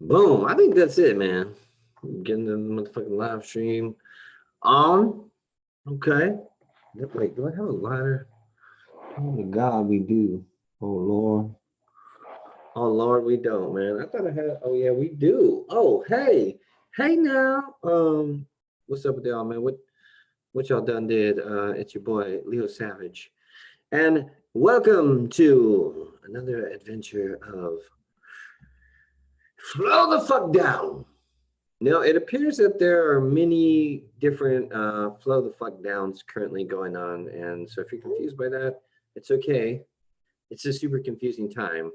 Boom. I think that's it, man. Getting the motherfucking live stream on. Okay. Wait, do I have a lighter? Oh my God, we do. Oh Lord. Oh Lord, we don't, man. I thought I had. Oh yeah, we do. Oh hey, hey now. What's up with y'all, man? What y'all done did? It's your boy Leo Savage, and welcome to another adventure of Flow the Fuck Down. Now, it appears that there are many different flow the fuck downs currently going on. And so if you're confused by that, it's okay. It's a super confusing time.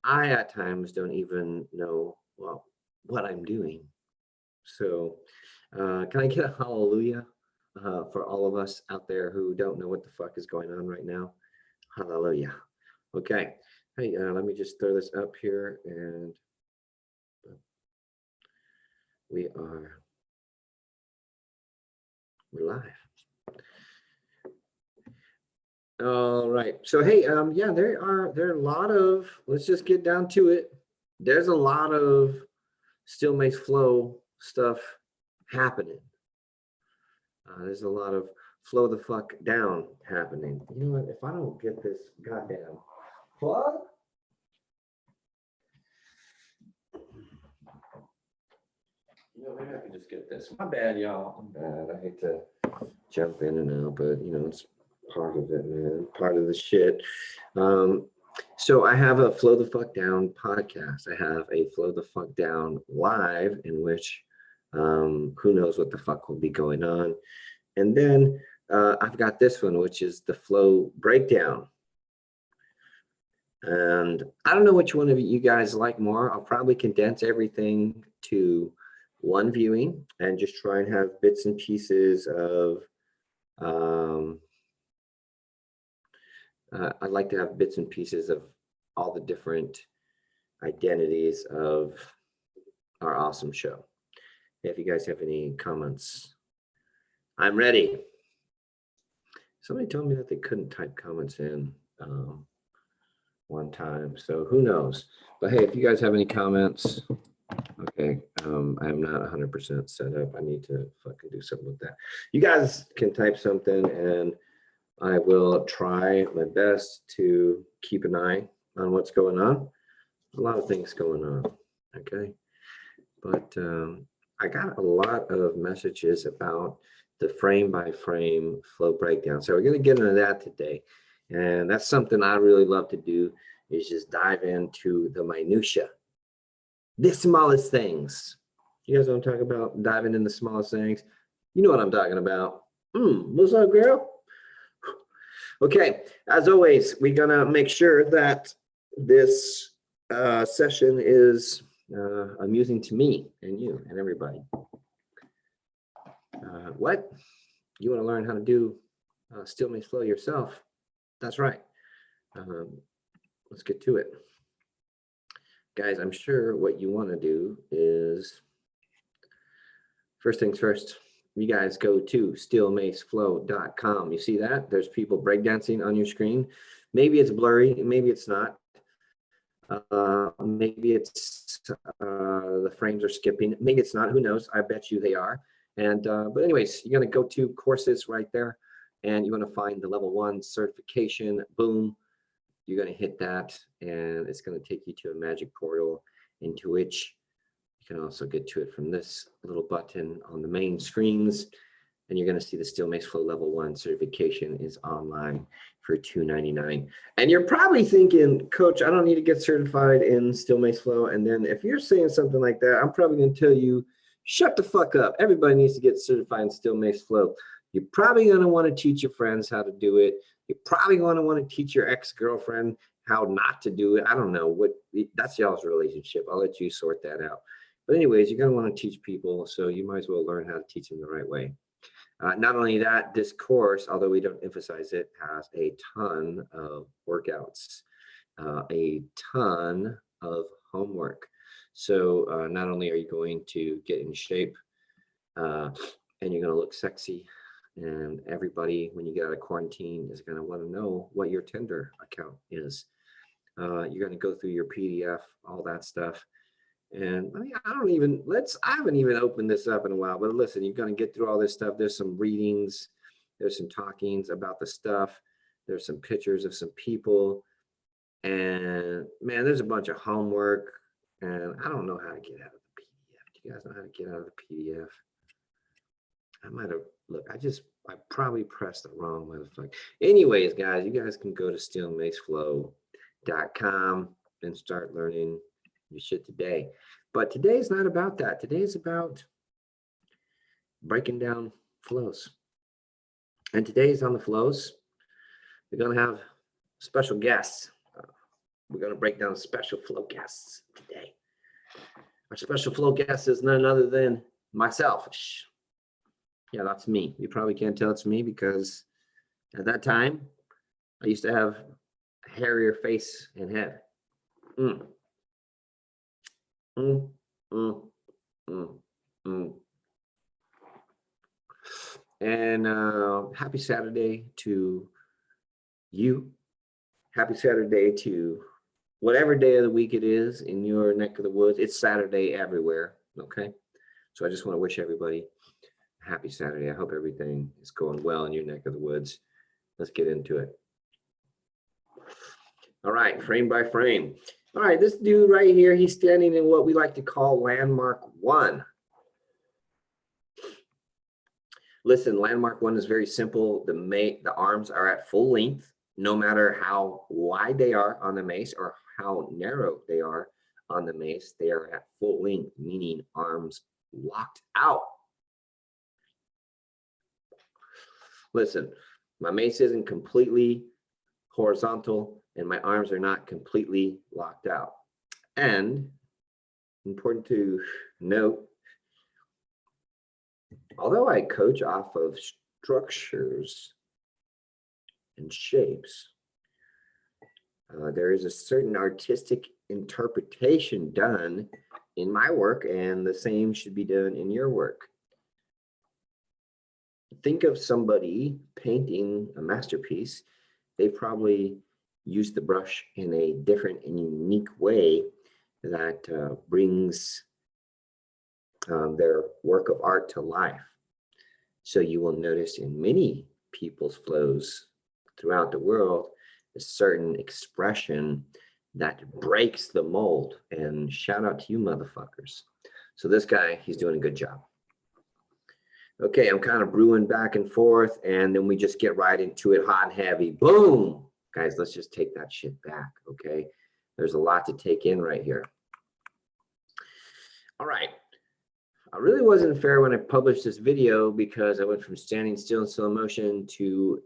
I, at times, don't even know, well, what I'm doing. So, can I get a hallelujah for all of us out there who don't know what the fuck is going on right now? Hallelujah. Okay. Hey, let me just throw this up here and we are we're live. All right. So hey, yeah, there are a lot of, let's just get down to it. There's a lot of still makes flow stuff happening. There's a lot of flow the fuck down happening. You know what? If I don't get this goddamn plug, maybe I can just get this. My bad, y'all. I'm bad. I hate to jump in and out, but it's part of it, man. Part of the shit. So I have a Flow the Fuck Down podcast. I have a Flow the Fuck Down live in which who knows what the fuck will be going on. And then I've got this one, which is the Flow Breakdown. And I don't know which one of you guys like more. I'll probably condense everything to one viewing and just try and have bits and pieces of I'd like to have bits and pieces of all the different identities of our awesome show. If you guys have any comments, I'm ready. Somebody told me that they couldn't type comments in one time, so who knows? But hey, if you guys have any comments, okay, I am not 100% set up. I need to fucking do something with that. You guys can type something and I will try my best to keep an eye on what's going on. A lot of things going on, okay? But I got a lot of messages about the frame by frame flow breakdown. So we're going to get into that today. And that's something I really love to do, is just dive into the minutia, the smallest things. You guys want to talk about diving in the smallest things? You know what I'm talking about. What's up, girl? Okay, as always, we're gonna make sure that this session is amusing to me and you and everybody. What? You want to learn how to do Still Makes Flow yourself? That's right. Let's get to it. Guys, I'm sure what you want to do is, first things first, you guys go to stillmakesflow.com. You see that? There's people breakdancing on your screen. Maybe it's blurry, maybe it's not. Maybe it's the frames are skipping. Maybe it's not. Who knows? I bet you they are. And but anyways, you're going to go to courses right there, and you're going to find the level 1 certification. Boom. You're going to hit that, and it's going to take you to a magic portal into which you can also get to it from this little button on the main screens. And you're going to see the Still Makes Flow level 1 certification is online for $2.99. And you're probably thinking, Coach, I don't need to get certified in Still Makes Flow. And then if you're saying something like that, I'm probably going to tell you, shut the fuck up. Everybody needs to get certified in Still Makes Flow. You're probably going to want to teach your friends how to do it. You're probably going to want to teach your ex-girlfriend how not to do it. I don't know what, that's y'all's relationship. I'll let you sort that out. But anyways, you're going to want to teach people, so you might as well learn how to teach them the right way. Not only that, this course, although we don't emphasize it, has a ton of workouts, a ton of homework. So not only are you going to get in shape and you're going to look sexy, and everybody, when you get out of quarantine, is going to want to know what your Tinder account is. You're going to go through your PDF, all that stuff. And I mean, I haven't even opened this up in a while, but listen, you're going to get through all this stuff. There's some readings, there's some talkings about the stuff. There's some pictures of some people, and man, there's a bunch of homework, and I don't know how to get out of the PDF. Do you guys know how to get out of the PDF? I might have, look, I probably pressed the wrong motherfucker. Anyways, guys, you guys can go to steelmaceflow.com and start learning your shit today. But today is not about that. Today is about breaking down flows. And today's on the flows, we're going to have special guests. We're going to break down special flow guests today. Our special flow guest is none other than myself. Yeah, that's me. You probably can't tell it's me because at that time, I used to have a hairier face and head. And happy Saturday to you. Happy Saturday to whatever day of the week it is in your neck of the woods. It's Saturday everywhere, okay? So I just want to wish everybody a happy Saturday. I hope everything is going well in your neck of the woods. Let's get into it. All right, frame by frame. All right, this dude right here, he's standing in what we like to call landmark 1. Listen, landmark 1 is very simple. The arms are at full length, no matter how wide they are on the mace or how narrow they are on the mace. They are at full length, meaning arms locked out. Listen, my mace isn't completely horizontal and my arms are not completely locked out. And important to note, although I coach off of structures and shapes, there is a certain artistic interpretation done in my work, and the same should be done in your work. Think of somebody painting a masterpiece. They probably used the brush in a different and unique way that brings their work of art to life. So you will notice in many people's flows throughout the world, a certain expression that breaks the mold. And shout out to you motherfuckers. So this guy, he's doing a good job. Okay, I'm kind of brewing back and forth, and then we just get right into it, hot and heavy. Boom! Guys, let's just take that shit back, okay? There's a lot to take in right here. All right. I really wasn't fair when I published this video because I went from standing still in slow motion to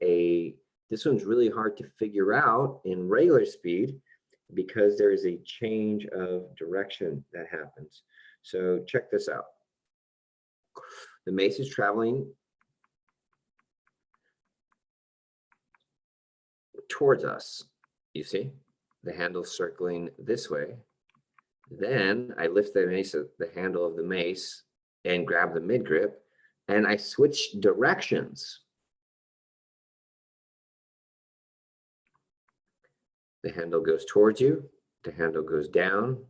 this one's really hard to figure out in regular speed because there is a change of direction that happens. So check this out. The mace is traveling towards us. You see, the handle circling this way. Then I lift the handle of the mace and grab the mid grip, and I switch directions. The handle goes towards you, the handle goes down,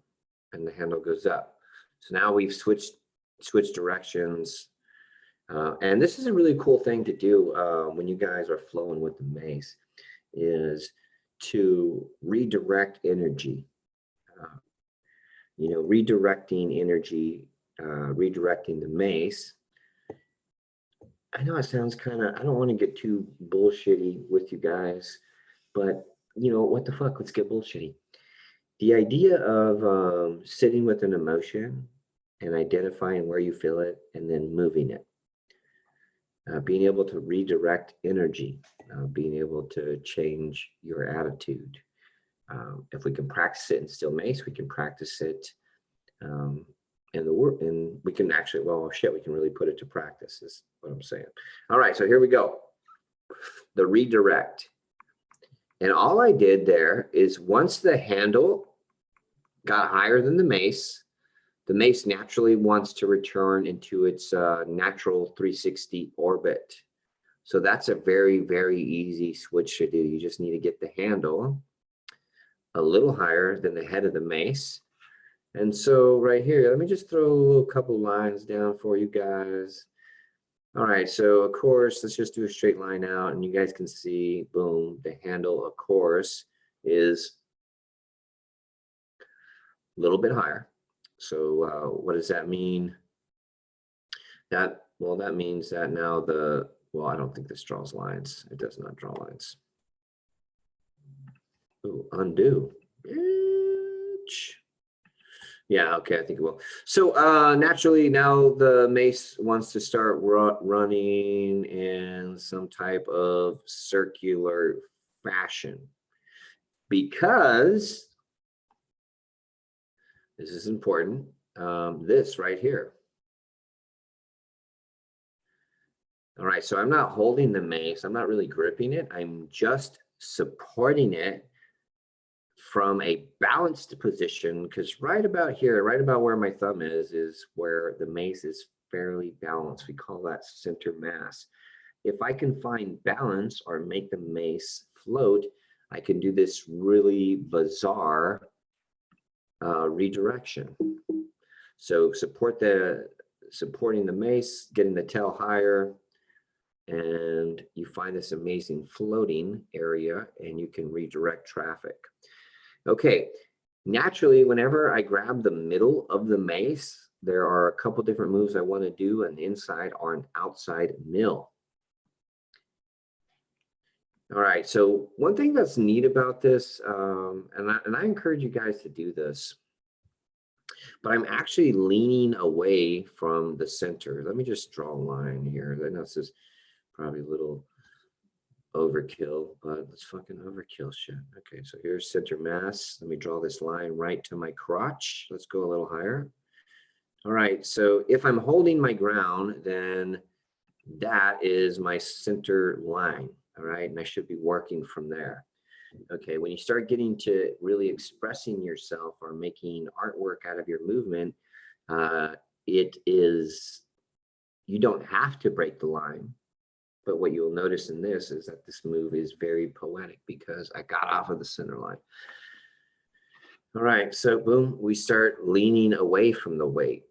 and the handle goes up. So now we've switched directions. And this is a really cool thing to do when you guys are flowing with the mace, is to redirect energy. Redirecting energy, redirecting the mace. I know it sounds kind of, I don't want to get too bullshitty with you guys, but what the fuck, let's get bullshitty. The idea of sitting with an emotion and identifying where you feel it and then moving it. Being able to redirect energy, being able to change your attitude. If we can practice it in still mace, we can practice it in the work, and we can actually, we can really put it to practice is what I'm saying. All right, so here we go. The redirect. And all I did there is once the handle got higher than the mace naturally wants to return into its natural 360 orbit. So that's a very, very easy switch to do. You just need to get the handle a little higher than the head of the mace. And so right here, let me just throw a little couple lines down for you guys. All right, so of course, let's just do a straight line out and you guys can see, boom, the handle, of course, is a little bit higher. So what does that mean? Well, that means that now well, I don't think this draws lines. It does not draw lines. Ooh, undo. Bitch. Yeah, okay, I think it will. So naturally now the mace wants to start running in some type of circular fashion because this is important, this right here. All right, so I'm not holding the mace, I'm not really gripping it, I'm just supporting it from a balanced position, because right about here, right about where my thumb is where the mace is fairly balanced. We call that center mass. If I can find balance or make the mace float, I can do this really bizarre redirection. So supporting the mace, getting the tail higher, and you find this amazing floating area and you can redirect traffic. Okay, naturally, whenever I grab the middle of the mace, there are a couple different moves I want to do, an inside or an outside mill. All right, so one thing that's neat about this, and I encourage you guys to do this, but I'm actually leaning away from the center. Let me just draw a line here. I know this is probably a little overkill, but let's fucking overkill shit. Okay, so here's center mass. Let me draw this line right to my crotch. Let's go a little higher. All right, so if I'm holding my ground, then that is my center line. All right, and I should be working from there. Okay, when you start getting to really expressing yourself or making artwork out of your movement, you don't have to break the line. But what you'll notice in this is that this move is very poetic because I got off of the center line. All right, so boom, we start leaning away from the weight.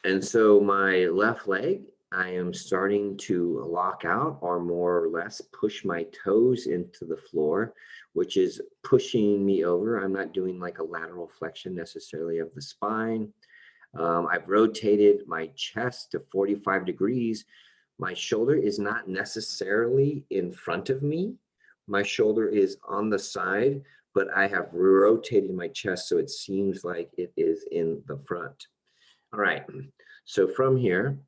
And so my left leg, I am starting to lock out or more or less push my toes into the floor, which is pushing me over. I'm not doing like a lateral flexion necessarily of the spine. I've rotated my chest to 45 degrees. My shoulder is not necessarily in front of me. My shoulder is on the side, but I have rotated my chest so it seems like it is in the front. All right, so from here,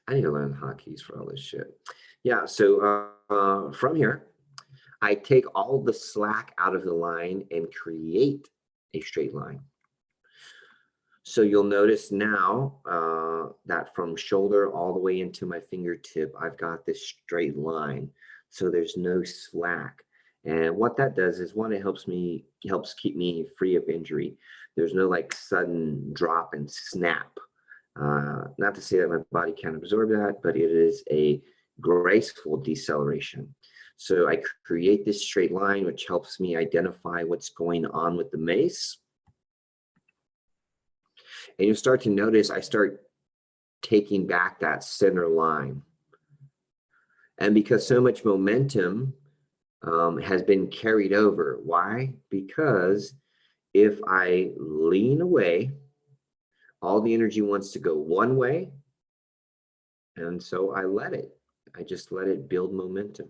I need to learn hotkeys for all this shit. Yeah, so from here, I take all the slack out of the line and create a straight line. So you'll notice now that from shoulder all the way into my fingertip, I've got this straight line. So there's no slack. And what that does is, one, it helps keep me free of injury. There's no like sudden drop and snap. Not to say that my body can't absorb that, but it is a graceful deceleration. So I create this straight line, which helps me identify what's going on with the mace. And you'll start to notice I start taking back that center line. And because so much momentum has been carried over. Why? Because if I lean away, all the energy wants to go one way. And so I just let it build momentum.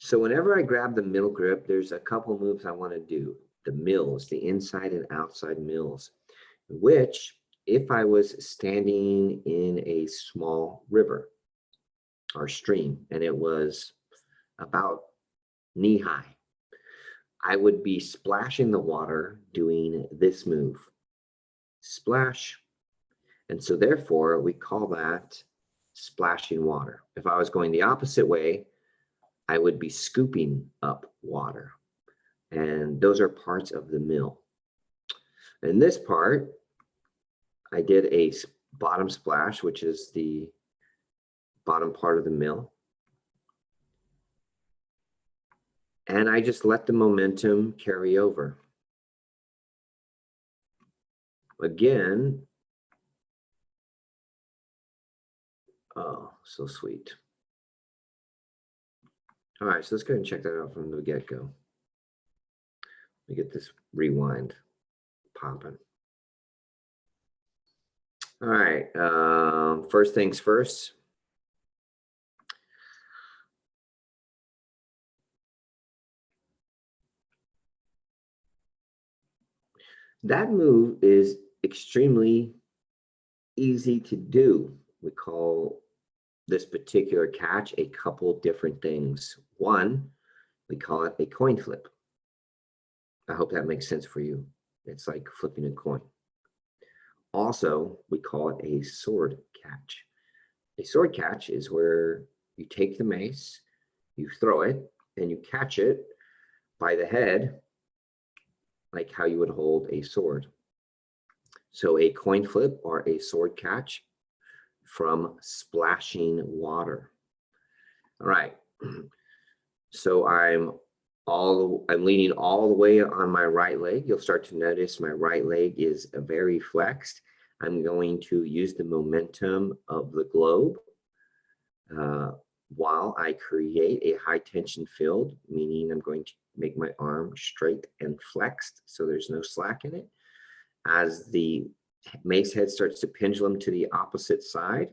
So whenever I grab the middle grip, there's a couple moves I want to do. The mills, the inside and outside mills, which if I was standing in a small river or stream and it was about knee high, I would be splashing the water doing this move, splash. And so therefore we call that splashing water. If I was going the opposite way, I would be scooping up water. And those are parts of the mill. In this part, I did a bottom splash, which is the bottom part of the mill. And I just let the momentum carry over. Again, oh, so sweet. All right, so let's go ahead and check that out from the get-go. Let me get this rewind popping. All right, first things first. That move is extremely easy to do. We call this particular catch a couple different things. One, we call it a coin flip. I hope that makes sense for you. It's like flipping a coin. Also, we call it a sword catch. A sword catch is where you take the mace, you throw it, and you catch it by the head, like how you would hold a sword. So a coin flip or a sword catch from splashing water. All right. So I'm leaning all the way on my right leg. You'll start to notice my right leg is very flexed. I'm going to use the momentum of the globe while I create a high tension field, meaning I'm going to make my arm straight and flexed so there's no slack in it. As the mace head starts to pendulum to the opposite side,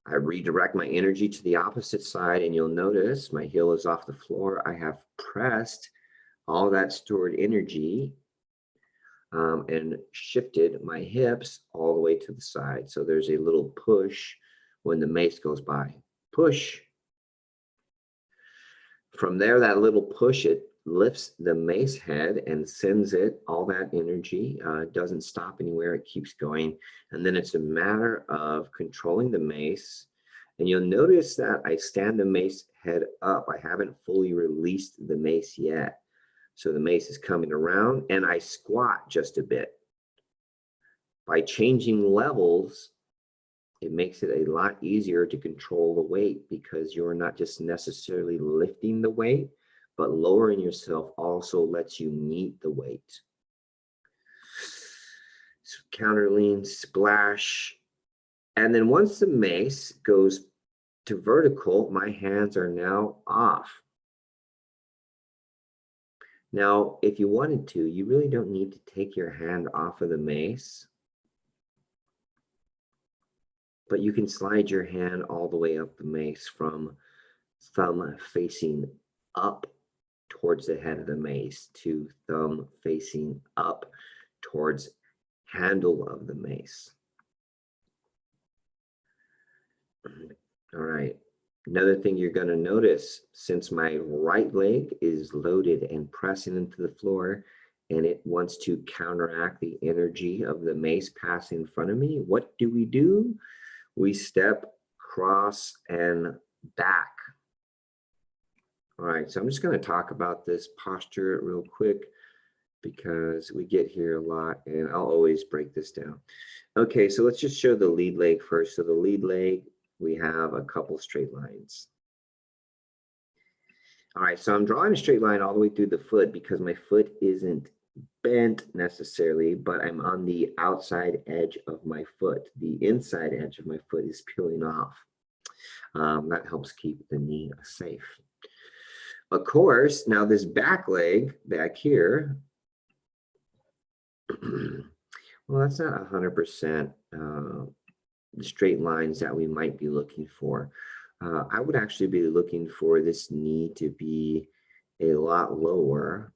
I redirect my energy to the opposite side, and you'll notice my heel is off the floor. I have pressed all that stored energy and shifted my hips all the way to the side. So there's a little push when the mace goes by. Push. From there, that little push, it lifts the mace head and sends it all that energy. Doesn't stop anywhere, it keeps going. And then it's a matter of controlling the mace. And you'll notice that I stand the mace head up. I haven't fully released the mace yet. So the mace is coming around and I squat just a bit. By changing levels, it makes it a lot easier to control the weight because you're not just necessarily lifting the weight, but lowering yourself also lets you meet the weight. So counter lean, splash. And then once the mace goes to vertical, my hands are now off. Now, if you wanted to, you really don't need to take your hand off of the mace, but you can slide your hand all the way up the mace from thumb facing up towards the head of the mace to thumb facing up towards handle of the mace. All right. Another thing you're going to notice, since my right leg is loaded and pressing into the floor, and it wants to counteract the energy of the mace passing in front of me, what do? We step, cross, and back. All right, so I'm just going to talk about this posture real quick because we get here a lot, and I'll always break this down. Okay, so let's just show the lead leg first. So the lead leg, we have a couple straight lines. All right, so I'm drawing a straight line all the way through the foot because my foot isn't bent necessarily, but I'm on the outside edge of my foot. The inside edge of my foot is peeling off. That helps keep the knee safe. Of course, now this back leg back here, well, that's not 100% the straight lines that we might be looking for. I would actually be looking for this knee to be a lot lower,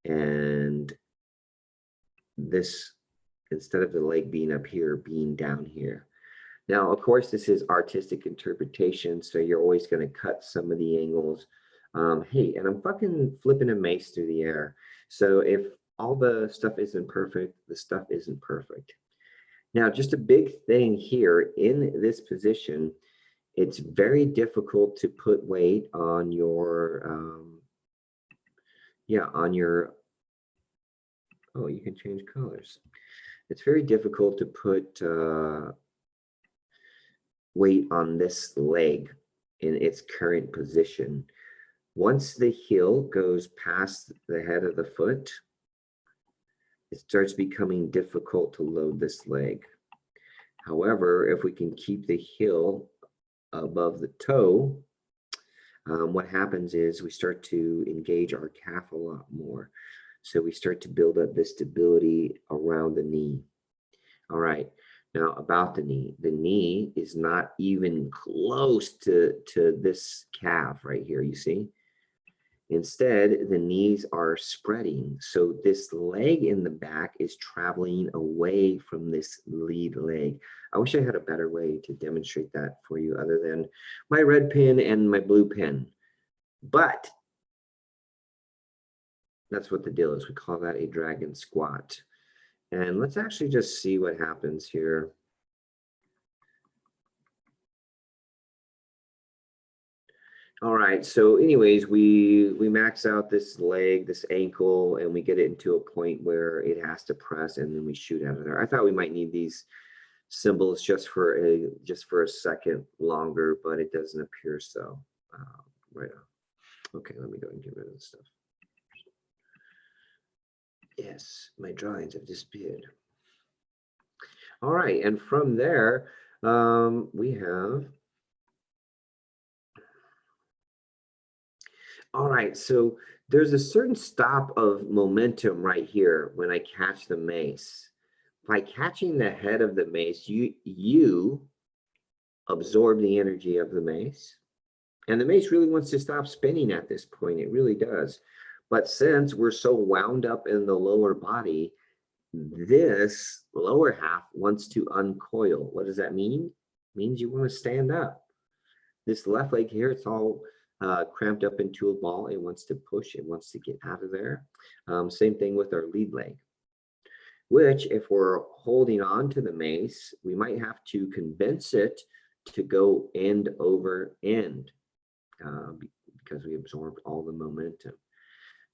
and this, instead of the leg being up here, being down here. Now, of course, this is artistic interpretation, so you're always going to cut some of the angles. Hey, and I'm fucking flipping a mace through the air. So if all the stuff isn't perfect, the stuff isn't perfect. Now, just a big thing here in this position, it's very difficult to put weight on your, oh, you can change colors. It's very difficult to put weight on this leg in its current position. Once the heel goes past the head of the foot, it starts becoming difficult to load this leg. However, if we can keep the heel above the toe, what happens is we start to engage our calf a lot more. So we start to build up this stability around the knee. All right, now about the knee is not even close to this calf right here, you see? Instead, the knees are spreading. So this leg in the back is traveling away from this lead leg. I wish I had a better way to demonstrate that for you other than my red pen and my blue pen. But that's what the deal is. We call that a dragon squat. And let's actually just see what happens here. All right, so anyways, we max out this leg, this ankle, and we get it into a point where it has to press, and then we shoot out of there. I thought we might need these symbols just for a second longer, but it doesn't appear so. Right on. Okay, let me go and get rid of this stuff. Yes, my drawings have disappeared. All right, and from there, we have. All right, so there's a certain stop of momentum right here when I catch the mace. By catching the head of the mace, you absorb the energy of the mace. And the mace really wants to stop spinning at this point. It really does. But since we're so wound up in the lower body, this lower half wants to uncoil. What does that mean? It means you want to stand up. This left leg here, it's all cramped up into a ball. It wants to push, it wants to get out of there. Same thing with our lead leg, which if we're holding on to the mace, we might have to convince it to go end over end because we absorbed all the momentum.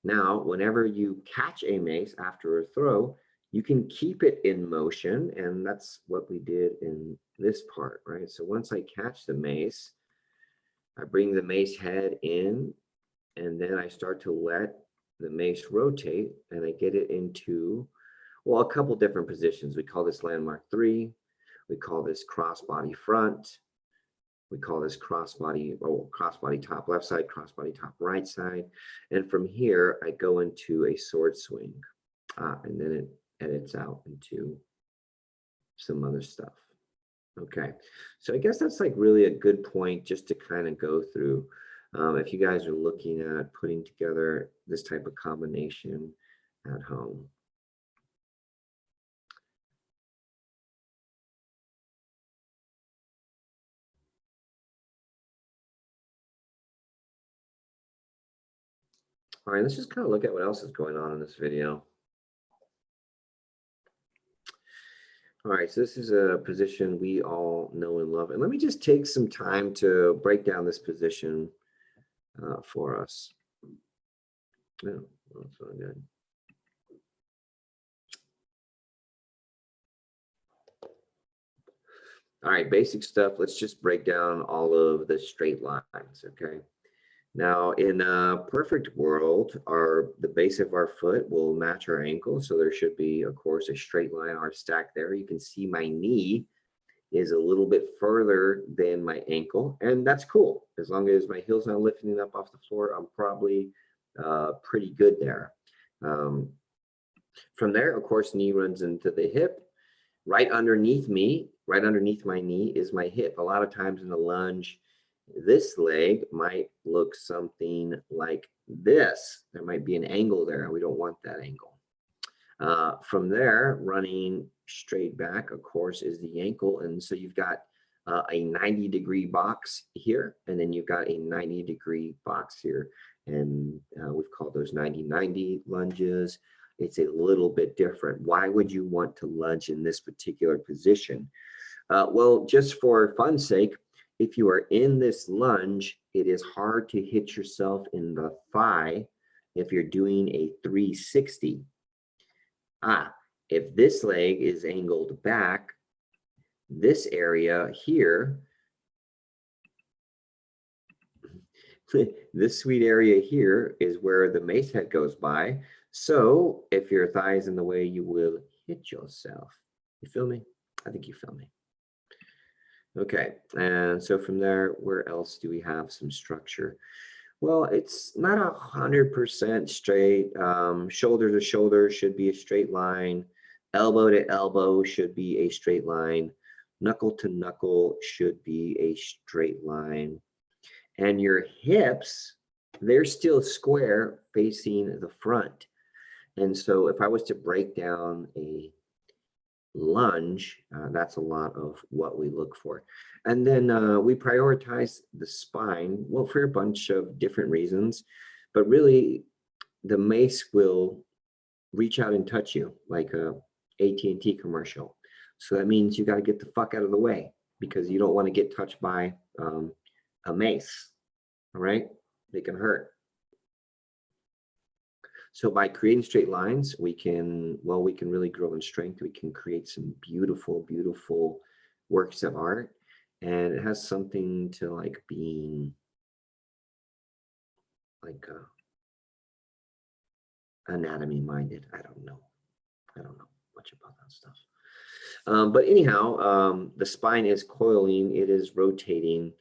Now, whenever you catch a mace after a throw, you can keep it in motion, and that's what we did in this part, right? So once I catch the mace, I bring the mace head in, and then I start to let the mace rotate, and I get it into, well, a couple different positions. We call this landmark 3. We call this crossbody front. We call this crossbody top left side, crossbody top right side. And from here, I go into a sword swing, and then it edits out into some other stuff. Okay, so I guess that's like really a good point just to kind of go through. If you guys are looking at putting together this type of combination at home. All right, let's just kind of look at what else is going on in this video. All right, so this is a position we all know and love. And let me just take some time to break down this position for us. Yeah, that's really good. All right, basic stuff. Let's just break down all of the straight lines, okay? Now, in a perfect world, the base of our foot will match our ankle. So there should be, of course, a straight line or stack there. You can see my knee is a little bit further than my ankle, and that's cool. As long as my heel's not lifting up off the floor, I'm probably pretty good there. From there, of course, knee runs into the hip. Right underneath my knee is my hip. A lot of times in a lunge, this leg might look something like this. There might be an angle there. We don't want that angle. From there, running straight back, of course, is the ankle. And so you've got a 90-degree box here, and then you've got a 90-degree box here. And we've called those 90-90 lunges. It's a little bit different. Why would you want to lunge in this particular position? Well, just for fun's sake, if you are in this lunge, it is hard to hit yourself in the thigh if you're doing a 360. If this leg is angled back, this area here, this sweet area here is where the mace head goes by. So if your thigh is in the way, you will hit yourself. You feel me? I think you feel me. Okay, and so from there, where else do we have some structure? Well, it's not 100% straight. Shoulder to shoulder should be a straight line. Elbow to elbow should be a straight line. Knuckle to knuckle should be a straight line. And your hips, they're still square facing the front. And so if I was to break down a lunge, that's a lot of what we look for. And then we prioritize the spine, well, for a bunch of different reasons, but really the mace will reach out and touch you like a AT&T commercial. So that means you got to get the fuck out of the way because you don't want to get touched by a mace. All right, they can hurt. So by creating straight lines, we can really grow in strength. We can create some beautiful, beautiful works of art. And it has something to like being like anatomy minded. I don't know much about that stuff. But anyhow, the spine is coiling, it is rotating,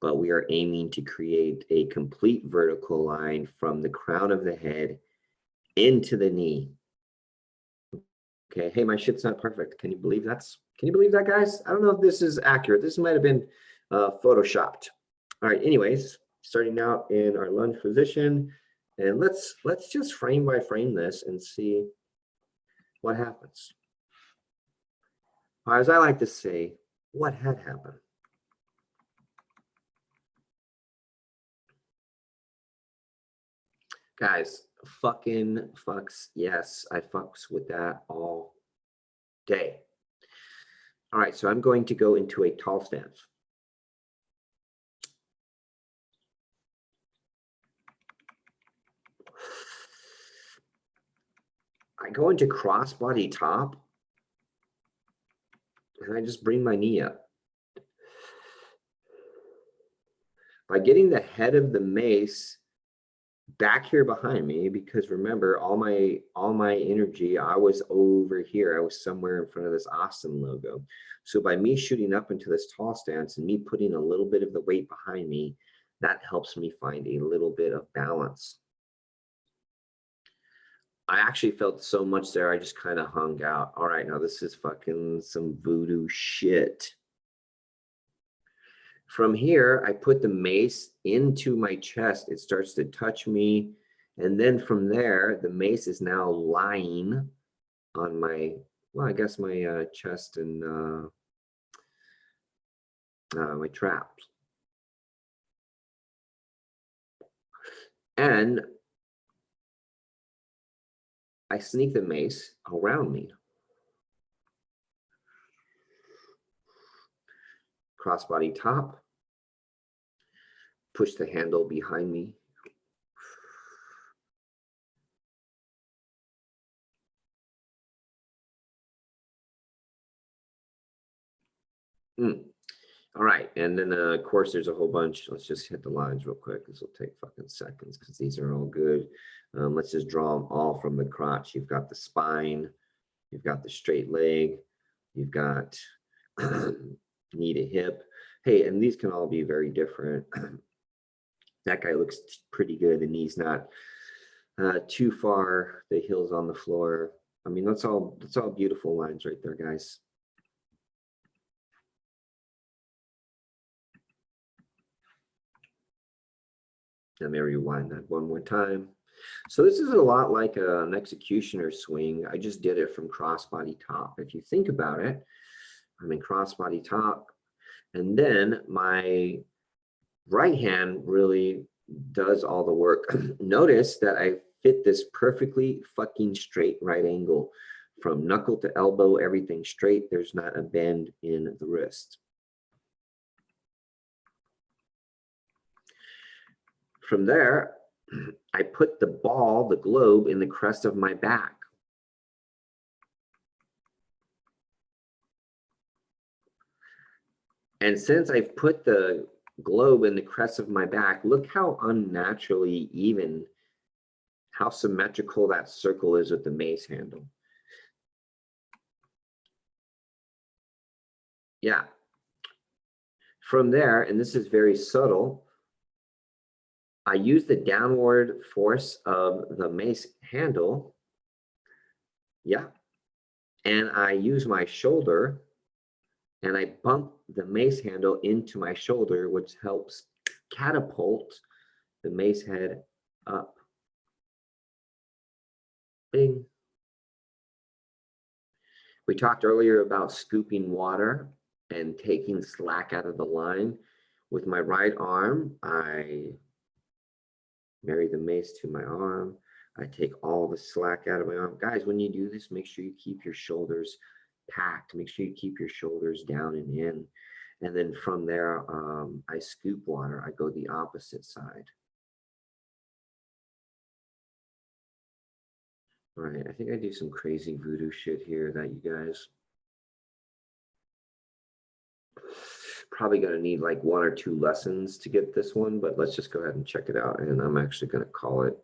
but we are aiming to create a complete vertical line from the crown of the head into the knee. Okay, hey, my shit's not perfect. Can you believe that, guys? I don't know if this is accurate. This might have been photoshopped. All right, anyways, starting out in our lunge position, and let's just frame by frame this and see what happens. Or as I like to say, what had happened. Guys, fucking fucks, yes, I fucks with that all day. All right, so I'm going to go into a tall stance. I go into crossbody top, and I just bring my knee up. By getting the head of the mace back here behind me, because remember, all my energy, I was over here. I was somewhere in front of this Austin logo. So by me shooting up into this tall stance and me putting a little bit of the weight behind me, that helps me find a little bit of balance. I actually felt so much there, I just kind of hung out. All right, now this is fucking some voodoo shit. From here, I put the mace into my chest. It starts to touch me. And then from there, the mace is now lying on my, well, I guess my chest and my traps. And I sneak the mace around me. Crossbody top. Push the handle behind me. All right, and then of course there's a whole bunch. Let's just hit the lines real quick. This will take fucking seconds because these are all good. Let's just draw them all from the crotch. You've got the spine, you've got the straight leg, you've got knee to hip. Hey, and these can all be very different. That guy looks pretty good. The knee's not too far. The heel's on the floor. I mean, that's all beautiful lines right there, guys. Let me rewind that one more time. So this is a lot like an executioner swing. I just did it from crossbody top. If you think about it, I'm in crossbody top, and then my right hand really does all the work. Notice that I fit this perfectly fucking straight right angle. From knuckle to elbow, everything straight. There's not a bend in the wrist. From there, I put the ball, the globe, in the crest of my back. And since I've put the globe and the crest of my back, look how unnaturally even, how symmetrical that circle is with the mace handle. Yeah. From there, and this is very subtle, I use the downward force of the mace handle. Yeah. And I use my shoulder and I bump the mace handle into my shoulder, which helps catapult the mace head up. Bing. We talked earlier about scooping water and taking slack out of the line. With my right arm, I marry the mace to my arm. I take all the slack out of my arm. Guys, when you do this, make sure you keep your shoulders packed. Make sure you keep your shoulders down and in. And then from there, I scoop water. I go the opposite side. All right, I think I do some crazy voodoo shit here that you guys probably gonna need like 1 or 2 lessons to get this one, but let's just go ahead and check it out. And I'm actually gonna call it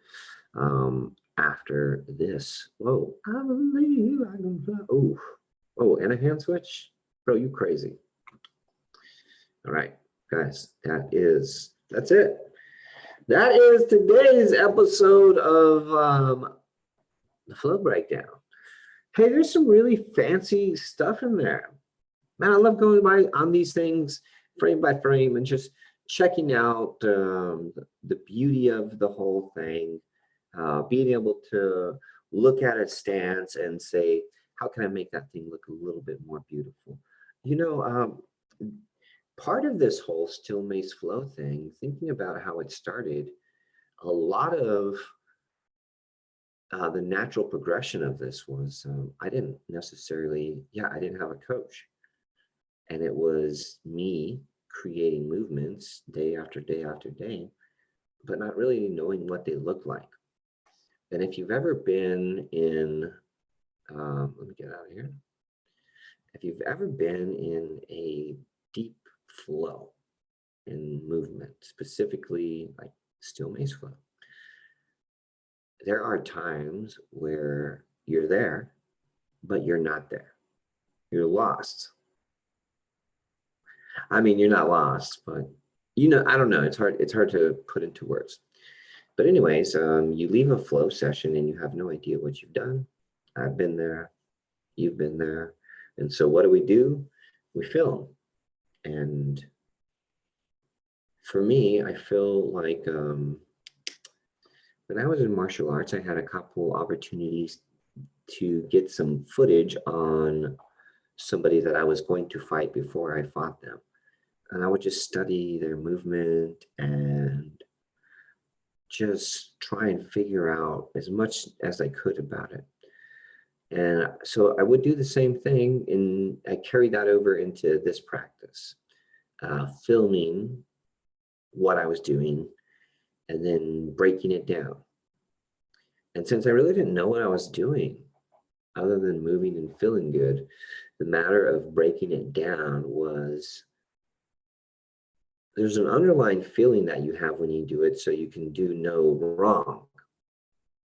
after this. Whoa, I believe I can fly. Oh, and a hand switch? Bro, you crazy. All right, guys, that's it. That is today's episode of the flow breakdown. Hey, there's some really fancy stuff in there. Man, I love going by on these things frame by frame and just checking out the beauty of the whole thing, being able to look at its stance and say, how can I make that thing look a little bit more beautiful? You know, part of this whole still mace flow thing, thinking about how it started, a lot of the natural progression of this was I didn't have a coach. And it was me creating movements day after day after day, but not really knowing what they look like. And if you've ever been in, let me get out of here. If you've ever been in a deep flow in movement, specifically like still mace flow, there are times where you're there, but you're not there. You're lost. I mean, you're not lost, but you know, I don't know. It's hard to put into words. But anyways, you leave a flow session and you have no idea what you've done. I've been there. You've been there. And so what do? We film. And for me, I feel like when I was in martial arts, I had a couple opportunities to get some footage on somebody that I was going to fight before I fought them. And I would just study their movement and just try and figure out as much as I could about it. And so I would do the same thing, and I carried that over into this practice, filming what I was doing and then breaking it down. And since I really didn't know what I was doing, other than moving and feeling good, the matter of breaking it down was, there's an underlying feeling that you have when you do it, so you can do no wrong.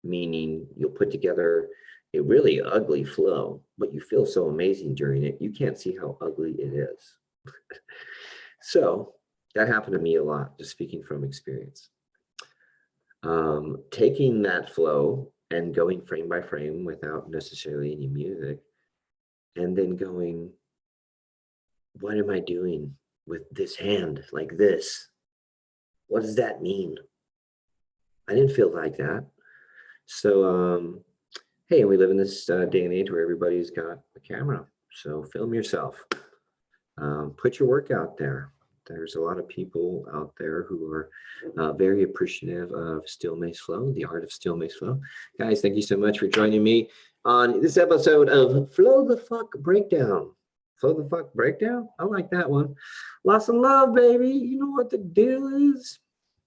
Meaning you'll put together a really ugly flow, but you feel so amazing during it, you can't see how ugly it is. So that happened to me a lot, just speaking from experience. Taking that flow and going frame by frame without necessarily any music, and then going, what am I doing with this hand like this? What does that mean? I didn't feel like that. So, hey, we live in this day and age where everybody's got a camera. So film yourself. Put your work out there. There's a lot of people out there who are very appreciative of still mace flow, the art of still mace flow. Guys, thank you so much for joining me on this episode of Flow the Fuck Breakdown. Flow the Fuck Breakdown? I like that one. Lots of love, baby. You know what the deal is.